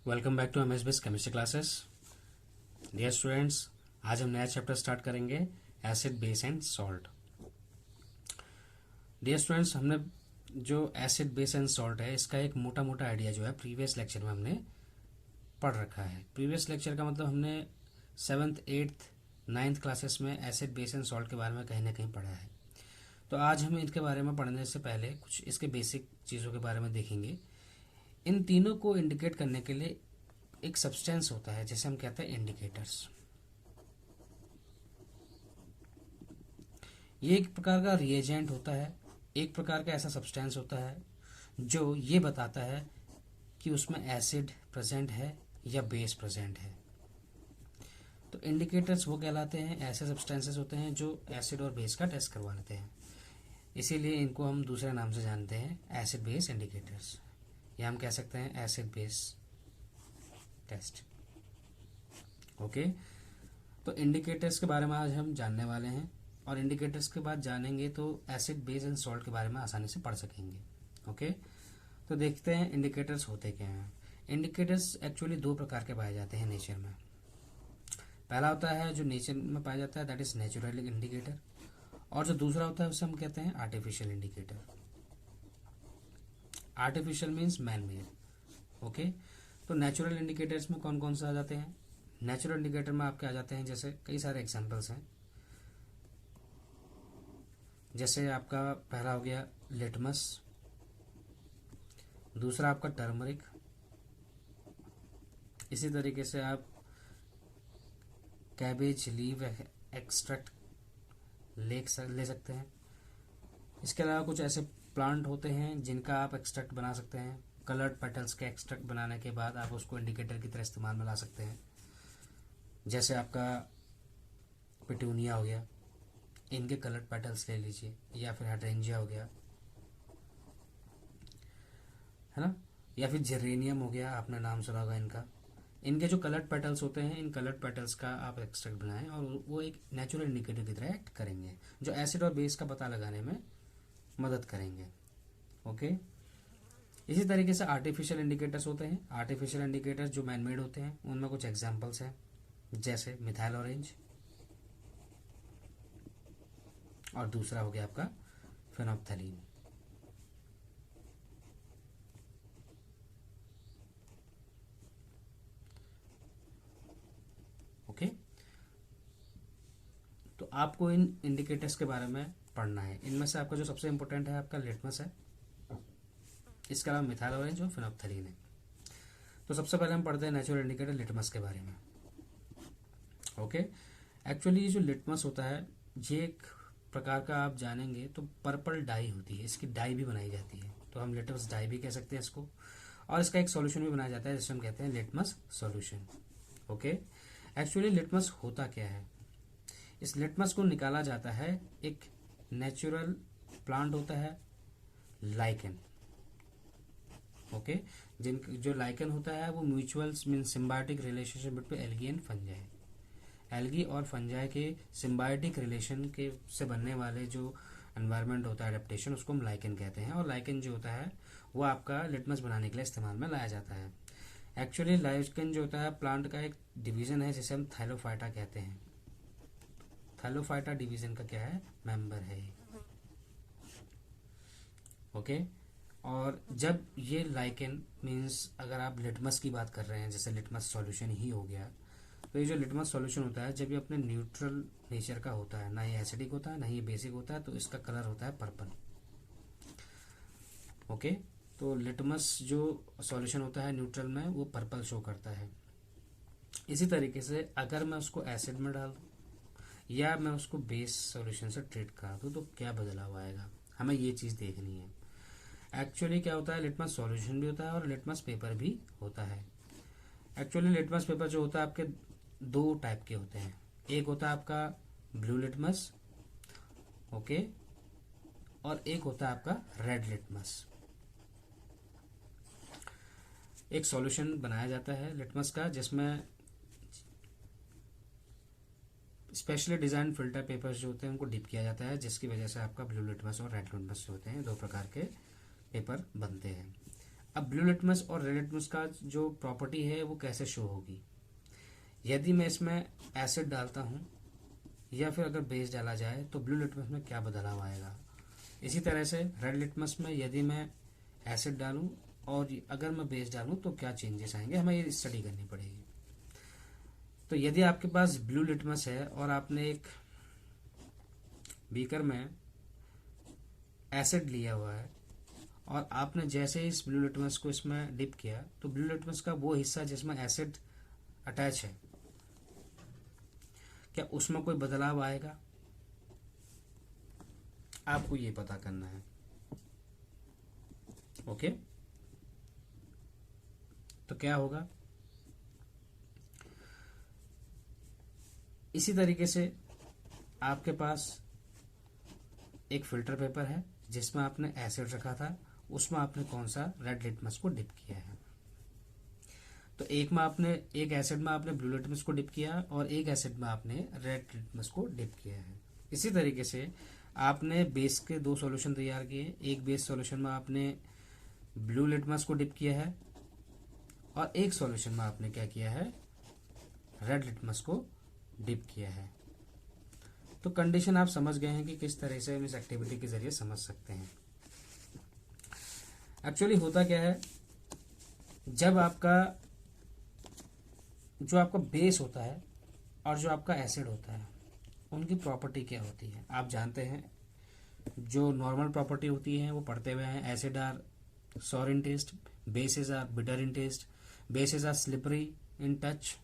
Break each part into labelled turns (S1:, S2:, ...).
S1: Welcome back to M S base chemistry classes. Dear students, आज हम नया chapter start करेंगे, acid base and salt. Dear students, हमने जो एसिड बेस एंड सॉल्ट है इसका एक मोटा मोटा आइडिया जो है प्रीवियस लेक्चर में हमने पढ़ रखा है। प्रीवियस लेक्चर का मतलब हमने 7th 8th 9th क्लासेस में एसिड बेस एंड सॉल्ट के बारे में कहीं ना कहीं पढ़ा है। तो आज हम इनके बारे में पढ़ने से पहले कुछ इसके बेसिक चीज़ों के बारे में देखेंगे। इन तीनों को इंडिकेट करने के लिए एक सब्सटेंस होता है जिसे हम कहते हैं इंडिकेटर्स। ये एक प्रकार का रिएजेंट होता है, एक प्रकार का ऐसा सब्सटेंस होता है जो ये बताता है कि उसमें एसिड प्रेजेंट है या बेस प्रेजेंट है। तो इंडिकेटर्स वो कहलाते हैं, ऐसे सब्सटेंसेस होते हैं जो एसिड और बेस का टेस्ट करवा लेते हैं। इसीलिए इनको हम दूसरे नाम से जानते हैं, एसिड बेस इंडिकेटर्स, या हम कह सकते हैं एसिड बेस टेस्ट। ओके, तो इंडिकेटर्स के बारे में आज हम जानने वाले हैं, और इंडिकेटर्स के बाद जानेंगे तो एसिड बेस एंड सॉल्ट के बारे में आसानी से पढ़ सकेंगे। ओके, तो देखते हैं इंडिकेटर्स होते क्या हैं। इंडिकेटर्स एक्चुअली दो प्रकार के पाए जाते हैं नेचर में। पहला होता है जो नेचर में पाया जाता है, दैट इज नेचुरल इंडिकेटर, और जो दूसरा होता है उसे हम कहते हैं artificial indicator. Artificial means man made. Okay, तो नेचुरल इंडिकेटर्स में कौन कौन से आ जाते हैं? नेचुरल इंडिकेटर में आपके आ जाते हैं, जैसे कई सारे एग्जांपल्स हैं। जैसे आपका पहला हो गया लिटमस, दूसरा आपका टर्मरिक, इसी तरीके से आप कैबेज लीव एक्सट्रैक्ट ले सकते हैं। इसके अलावा कुछ ऐसे प्लांट होते हैं जिनका आप एक्सट्रैक्ट बना सकते हैं। कलर्ड पेटल्स के एक्सट्रैक्ट बनाने के बाद आप उसको इंडिकेटर की तरह इस्तेमाल में ला सकते हैं। जैसे आपका पिटूनिया हो गया, इनके कलर्ड पेटल्स ले लीजिए, या फिर हाइड्रेंजिया हो गया, है ना, या फिर जेरेनियम हो गया, आपने नाम सुना होगा इनका। इनके जो कलर्ड पेटल्स होते हैं, इन कलर्ड पेटल्स का आप एक्सट्रैक्ट बनाएं और वो एक नेचुरल इंडिकेटर की तरह एक्ट करेंगे, जो एसिड और बेस का पता लगाने में मदद करेंगे। ओके, इसी तरीके से आर्टिफिशियल इंडिकेटर्स होते हैं। आर्टिफिशियल इंडिकेटर्स जो मैनमेड होते हैं, उनमें कुछ एग्जांपल्स हैं, जैसे मिथाइल ऑरेंज, और दूसरा हो गया आपका फेनोप्थलीन। ओके, तो आपको इन इंडिकेटर्स के बारे में पढ़ना है। इनमें से आपका जो सबसे इंपॉर्टेंट है आपका लिटमस है, इसके अलावा मिथाइल ऑरेंज और फेनोप्थलीन है। तो सबसे पहले हम पढ़ते हैं नेचुरल इंडिकेटर लिटमस के बारे में। ओके, एक्चुअली ये जो लिटमस होता है, ये एक प्रकार का आप जानेंगे तो पर्पल डाई होती है, इसकी डाई भी बनाई जाती है, तो हम लिटमस डाई भी कह सकते हैं इसको। और इसका एक सॉल्यूशन भी बनाया जाता है जिसे हम कहते हैं litmus solution. Okay, actually litmus होता क्या है? इस लिटमस को निकाला जाता है, एक नेचुरल प्लांट होता है लाइकेन। ओके, जिन जो लाइकेन होता है वो mutual mean symbiotic relationship between algae and fungi. Algae और फंजाई के सिम्बायोटिक रिलेशन के से बनने वाले जो एनवायरनमेंट होता है, एडेप्टेशन, उसको हम लाइकेन कहते हैं। और लाइकेन जो होता है वो आपका लिटमस बनाने के लिए इस्तेमाल में लाया जाता है। एक्चुअली लाइकेन जो होता है प्लांट का एक डिवीजन है जिसे हम थैलोफाइटा कहते हैं। थैलोफाइटा डिवीजन का क्या है? मेंबर है ये। ओके, और जब ये लाइकेन मीन्स अगर आप लिटमस की बात कर रहे हैं, जैसे लिटमस सॉल्यूशन ही हो गया, तो ये जो लिटमस सॉल्यूशन होता है जब ये अपने न्यूट्रल नेचर का होता है, ना ये एसिडिक होता है ना ये बेसिक होता है, तो इसका कलर होता है पर्पल। ओके, तो लिटमस जो सॉल्यूशन होता है न्यूट्रल में वो पर्पल शो करता है। इसी तरीके से अगर मैं उसको एसिड में डाल दूं या मैं उसको बेस सॉल्यूशन से ट्रीट करा दूं तो क्या बदलाव आएगा, हमें ये चीज़ देखनी है। एक्चुअली क्या होता है, लिटमस सॉल्यूशन भी होता है और लिटमस पेपर भी होता है। एक्चुअली लिटमस पेपर जो होता है आपके दो टाइप के होते हैं। एक होता है आपका ब्लू लिटमस, ओके, और एक होता है आपका रेड लिटमस। एक सॉल्यूशन बनाया जाता है लिटमस का जिसमें स्पेशली डिजाइन फिल्टर पेपर्स जो होते हैं उनको डिप किया जाता है, जिसकी वजह से आपका ब्लू लिटमस और रेड लिटमस जो होते हैं, दो प्रकार के पेपर बनते हैं। अब ब्लू लिटमस और रेड लिटमस का जो प्रॉपर्टी है वो कैसे शो होगी, यदि मैं इसमें एसिड डालता हूँ या फिर अगर बेस डाला जाए तो ब्लू लिटमस में क्या बदलाव आएगा। इसी तरह से रेड लिटमस में यदि मैं एसिड डालूं और अगर मैं बेस डालूं तो क्या चेंजेस आएंगे, हमें ये स्टडी करनी पड़ेगी। तो यदि आपके पास ब्लू लिटमस है और आपने एक बीकर में एसिड लिया हुआ है और आपने जैसे ही इस ब्लू लिटमस को इसमें डिप किया तो ब्लू लिटमस का वो हिस्सा जिसमें एसिड अटैच है, क्या उसमें कोई बदलाव आएगा, आपको ये पता करना है। ओके, तो क्या होगा, इसी तरीके से आपके पास एक फिल्टर पेपर है जिसमें आपने एसिड रखा था, उसमें आपने कौन सा रेड लिटमस को डिप किया है। तो एक एसिड में आपने ब्लू लिटमस को डिप किया और एक एसिड में आपने रेड लिटमस को डिप किया है। इसी तरीके से आपने बेस के 2 सॉल्यूशन तैयार किए, एक बेस सॉल्यूशन में आपने ब्लू लिटमस को डिप किया है और एक सॉल्यूशन में आपने क्या किया है, रेड लिटमस को डिप किया है। तो कंडीशन आप समझ गए हैं कि किस तरह से हम इस एक्टिविटी के जरिए समझ सकते हैं। एक्चुअली होता क्या है, जब जो आपका बेस होता है और जो आपका एसिड होता है उनकी प्रॉपर्टी क्या होती है आप जानते हैं। जो नॉर्मल प्रॉपर्टी होती है वो पढ़ते हुए हैं, acid are sour in taste, bases are bitter in taste, bases are slippery in touch,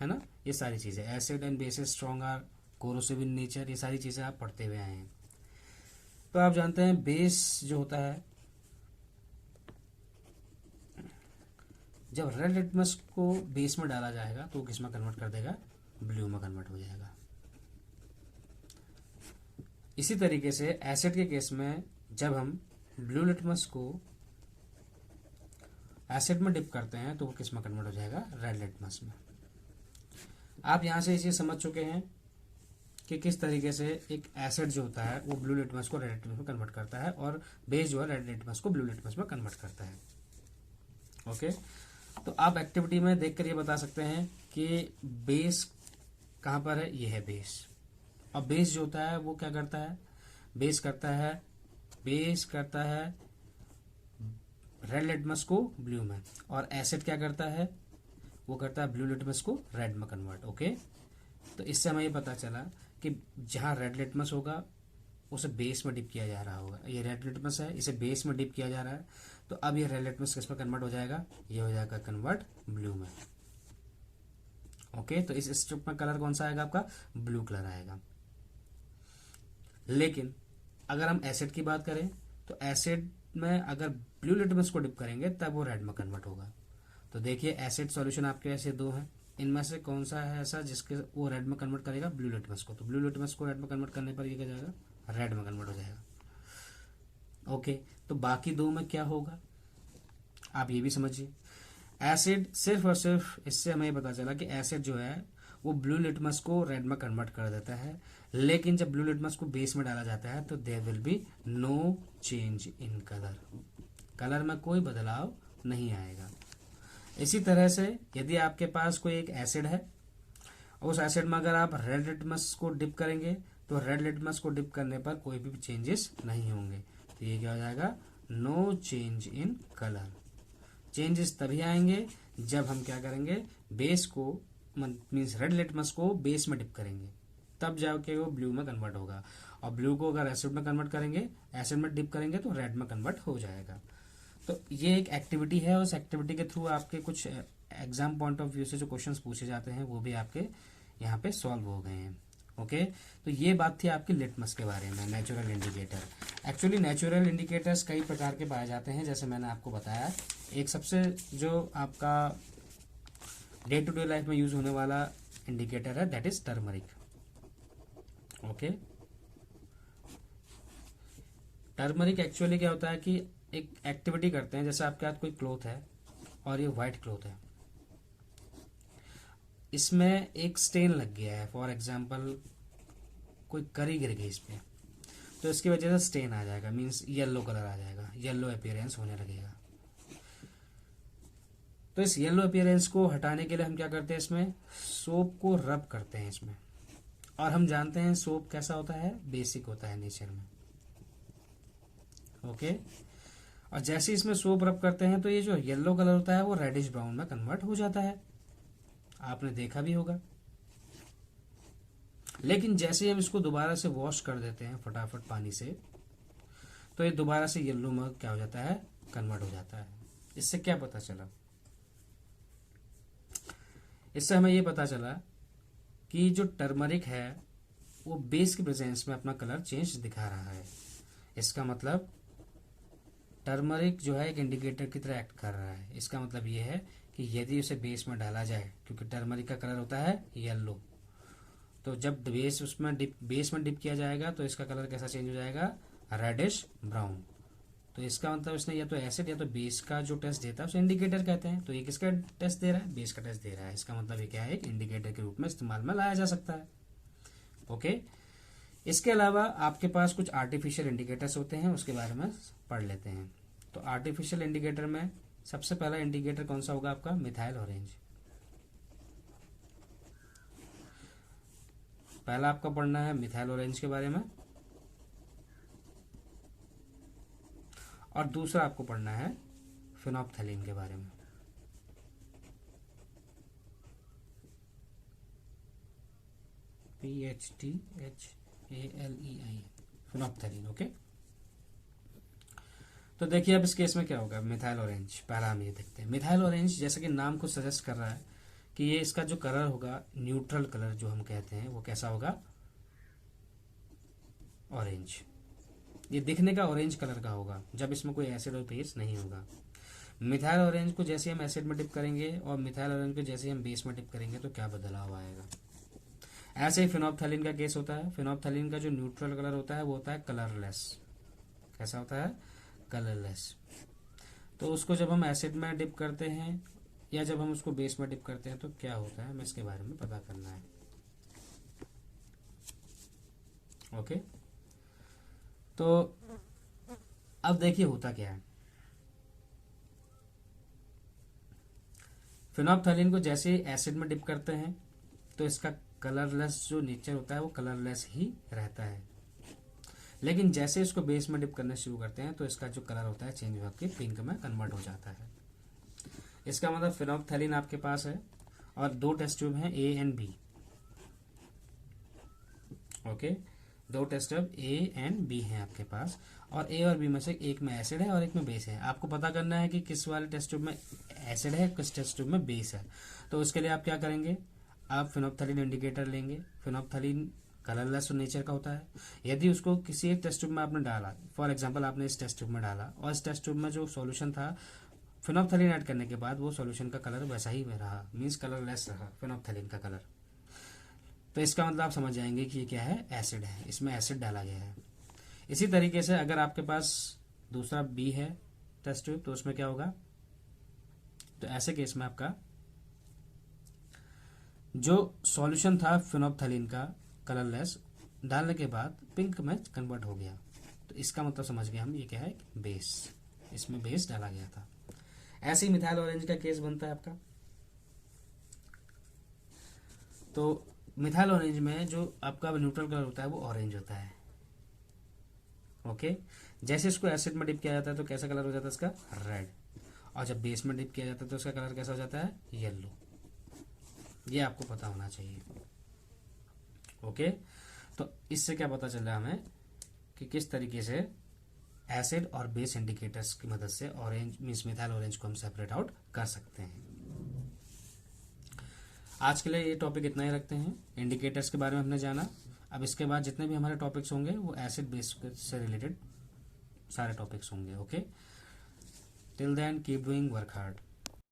S1: है ना। ये सारी चीजें, acid and bases strong are corrosive in nature, ये सारी चीजें आप पढ़ते हुए आए हैं। तो आप जानते हैं बेस जो होता है, जब रेड लिटमस को बेस में डाला जाएगा तो वो किस में कन्वर्ट कर देगा, ब्लू में कन्वर्ट हो जाएगा। इसी तरीके से एसिड के केस में जब हम ब्लू लिटमस को एसिड में डिप करते हैं तो वो किस में कन्वर्ट हो जाएगा, रेड लिटमस में। आप यहां से इसे समझ चुके हैं कि किस तरीके से एक एसिड जो होता है वो ब्लू लिटमस को रेड लिटमस में कन्वर्ट करता है और बेस जो है रेड लिटमस को ब्लू लिटमस में कन्वर्ट करता है। ओके, तो आप एक्टिविटी में देखकर ये बता सकते हैं कि बेस कहाँ पर है, ये है बेस। और बेस जो होता है वो क्या करता है, बेस करता है रेड लिटमस को ब्लू में, और एसिड क्या करता है, वो करता है ब्लू लिटमस को रेड में कन्वर्ट। ओके, तो इससे हमें ये पता चला कि जहाँ रेड लिटमस होगा उसे बेस में डिप किया जा रहा होगा। ये रेड लिटमस है, इसे बेस में डिप किया जा रहा है, तो अब ये रेड लिटमस किस में कन्वर्ट हो जाएगा, ये हो जाएगा कन्वर्ट ब्लू में। ओके, तो इस स्ट्रिप में कलर कौन सा आएगा, आपका ब्लू कलर आएगा। लेकिन अगर हम एसिड की बात करें तो एसिड में अगर ब्लू लिटमस को डिप करेंगे तब वो रेड में कन्वर्ट होगा। तो देखिए एसिड सॉल्यूशन आपके ऐसे 2 हैं, इनमें से कौन सा है ऐसा जिसके वो रेड में कन्वर्ट करेगा, ब्लू लिटमस को। तो ब्लू लिटमस को रेड में कन्वर्ट करने पर ये क्या जाएगा, रेड में कन्वर्ट हो जाएगा। ओके, तो बाकी 2 में क्या होगा आप ये भी समझिए। एसिड सिर्फ और सिर्फ इससे हमें पता चला कि एसिड जो है वो ब्लू लिटमस को रेड में कन्वर्ट कर देता है, लेकिन जब ब्लू लिटमस को बेस में डाला जाता है तो there will be no change in colour में कोई बदलाव नहीं आएगा। इसी तरह से यदि आपके पास कोई एक एसिड है, उस एसिड में अगर आप रेड लिटमस को डिप करेंगे तो रेड लिटमस को डिप करने पर कोई भी चेंजेस नहीं होंगे। तो ये क्या हो जाएगा, no change in colour. Changes तभी आएंगे जब हम क्या करेंगे, बेस को मीन्स रेड लिटमस को बेस में डिप करेंगे, तब जाके वो ब्लू में कन्वर्ट होगा। और ब्लू को अगर एसिड में कन्वर्ट करेंगे, एसिड में डिप करेंगे तो रेड में कन्वर्ट हो जाएगा। तो ये एक एक्टिविटी है, उस एक्टिविटी के थ्रू आपके कुछ एग्जाम पॉइंट ऑफ व्यू से जो क्वेश्चंस पूछे जाते हैं वो भी आपके यहाँ पे सॉल्व हो गए हैं। ओके, तो ये बात थी आपकी लिटमस के बारे में, natural indicator. Actually natural indicators कई प्रकार के पाए जाते हैं, जैसे मैंने आपको बताया। एक सबसे जो आपका डे टू डे लाइफ में यूज होने वाला इंडिकेटर है that is turmeric. Okay, turmeric actually क्या होता है कि एक एक्टिविटी करते हैं, जैसे आपके हाथ कोई क्लॉथ है और ये व्हाइट क्लॉथ है, इसमें एक स्टेन लग गया है, फॉर एग्जांपल कोई करी गिर गई इस पे, तो इसकी वजह से स्टेन आ जाएगा, मीन्स येलो कलर आ जाएगा, येलो अपीयरेंस होने लगेगा। तो इस येलो अपीयरेंस को हटाने के लिए हम क्या करते हैं, इसमें सोप को रब करते हैं इसमें। और हम जानते हैं सोप कैसा होता है, बेसिक होता है नेचर में। ओके, और जैसे इसमें सोप रब करते हैं तो ये जो येलो कलर होता है वो रेडिश ब्राउन में कन्वर्ट हो जाता है, आपने देखा भी होगा। लेकिन जैसे ही हम इसको दोबारा से वॉश कर देते हैं फटाफट पानी से, तो ये दोबारा से येलो में क्या हो जाता है, कन्वर्ट हो जाता है। इससे क्या पता चला, इससे हमें ये पता चला कि जो टर्मरिक है वो बेस के प्रेजेंस में अपना कलर चेंज दिखा रहा है। इसका मतलब टर्मरिक जो है एक इंडिकेटर की तरह एक्ट कर रहा है। इसका मतलब ये है कि यदि उसे बेस में डाला जाए, क्योंकि टर्मरिक का कलर होता है येलो, तो जब बेस में डिप किया जाएगा तो इसका कलर कैसा चेंज हो जाएगा, रेडिश ब्राउन। तो इसका मतलब इसने या तो एसिड या तो बेस का जो टेस्ट देता है उसे इंडिकेटर कहते हैं। तो ये किसका टेस्ट दे रहा है, बेस का टेस्ट दे रहा है। इसका मतलब ये क्या है, एक इंडिकेटर के रूप में इस्तेमाल में लाया जा सकता है। ओके, इसके अलावा आपके पास कुछ आर्टिफिशियल इंडिकेटर्स होते हैं, उसके बारे में पढ़ लेते हैं। तो आर्टिफिशियल इंडिकेटर में सबसे पहला इंडिकेटर कौन सा होगा आपका, मिथाइल ऑरेंज। पहला आपको पढ़ना है मिथाइल ऑरेंज के बारे में, और दूसरा आपको पढ़ना है फिनोप्थलीन के बारे में। PHTHALEI, phenolphthalein. ओके, तो देखिए अब इस केस में क्या होगा, मिथाइल ऑरेंज पहला हम ये देखते हैं। मिथाइल ऑरेंज जैसे कि नाम को सजेस्ट कर रहा है कि ये इसका जो कलर होगा, न्यूट्रल कलर जो हम कहते हैं, वो कैसा होगा, ऑरेंज। ये दिखने का ऑरेंज कलर का होगा जब इसमें कोई एसिड और बेस नहीं होगा। मिथाइल ऑरेंज को जैसे हम एसिड में डिप करेंगे और मिथाइल ऑरेंज को जैसे हम बेस में डिप करेंगे तो क्या बदलाव आएगा। ऐसे ही फिनोप्थलीन का केस होता है। फिनोप्थलीन का जो न्यूट्रल कलर होता है वो होता है कलरलेस। कैसा होता है, कलरलेस। तो उसको जब हम एसिड में डिप करते हैं या जब हम उसको बेस में डिप करते हैं तो क्या होता है, हमें इसके बारे में पता करना है। ओके, तो अब देखिए होता क्या है। फिनोप्थलीन को जैसे एसिड में डिप करते हैं तो इसका कलरलेस जो नेचर होता है वो कलरलेस ही रहता है। लेकिन जैसे इसको बेस में डिप करना शुरू करते हैं तो इसका जो कलर होता है चेंज होकर पिंक में कन्वर्ट हो जाता है। इसका मतलब फिनोप्थलीन आपके पास है और दो टेस्ट ट्यूब हैं, ए एंड बी। ओके, दो test tube A and B हैं आपके पास, और ए और बी में से एक में एसिड है और एक में बेस है। आपको पता करना है कि किस वाले टेस्ट ट्यूब में एसिड है, किस टेस्ट ट्यूब में बेस है। तो उसके लिए आप क्या करेंगे, आप फिनोप्थलीन इंडिकेटर लेंगे। फिनोप्थलीन कलरलेस नेचर का होता है। यदि उसको किसी एक टेस्ट ट्यूब में आपने डाला, फॉर एग्जांपल आपने इस टेस्ट ट्यूब में डाला और इस टेस्ट ट्यूब में जो सॉल्यूशन था, फिनोप्थलीन ऐड करने के बाद वो सॉल्यूशन का कलर वैसा ही रहा, मींस कलरलेस रहा फिनोप्थलीन का कलर, तो इसका मतलब आप समझ जाएंगे कि ये क्या है, एसिड है, इसमें एसिड डाला गया है। इसी तरीके से अगर आपके पास दूसरा बी है टेस्ट ट्यूब तो उसमें क्या होगा, तो ऐसे केस में आपका जो सॉल्यूशन था फिनोप्थलीन का कलरलेस डालने के बाद पिंक में कन्वर्ट हो गया, तो इसका मतलब समझ गए हम ये क्या है, बेस, इसमें बेस डाला गया था। ऐसे ही मिथाइल ऑरेंज का केस बनता है आपका। तो मिथाइल ऑरेंज में जो आपका न्यूट्रल कलर होता है वो ऑरेंज होता है। ओके, जैसे इसको एसिड में डिप किया जाता है तो कैसा कलर हो जाता है इसका, रेड, और जब बेस में डिप किया जाता है तो उसका कलर कैसा हो जाता है, येलो। ये आपको पता होना चाहिए। ओके, तो इससे क्या पता चल रहा है हमें कि किस तरीके से एसिड और बेस इंडिकेटर्स की मदद से ऑरेंज मींस मिथाइल ऑरेंज को हम सेपरेट आउट कर सकते हैं। आज के लिए ये टॉपिक इतना ही रखते हैं। इंडिकेटर्स के बारे में हमने जाना। अब इसके बाद जितने भी हमारे टॉपिक्स होंगे वो एसिड बेस से रिलेटेड सारे टॉपिक्स होंगे। Okay, till then keep doing work hard.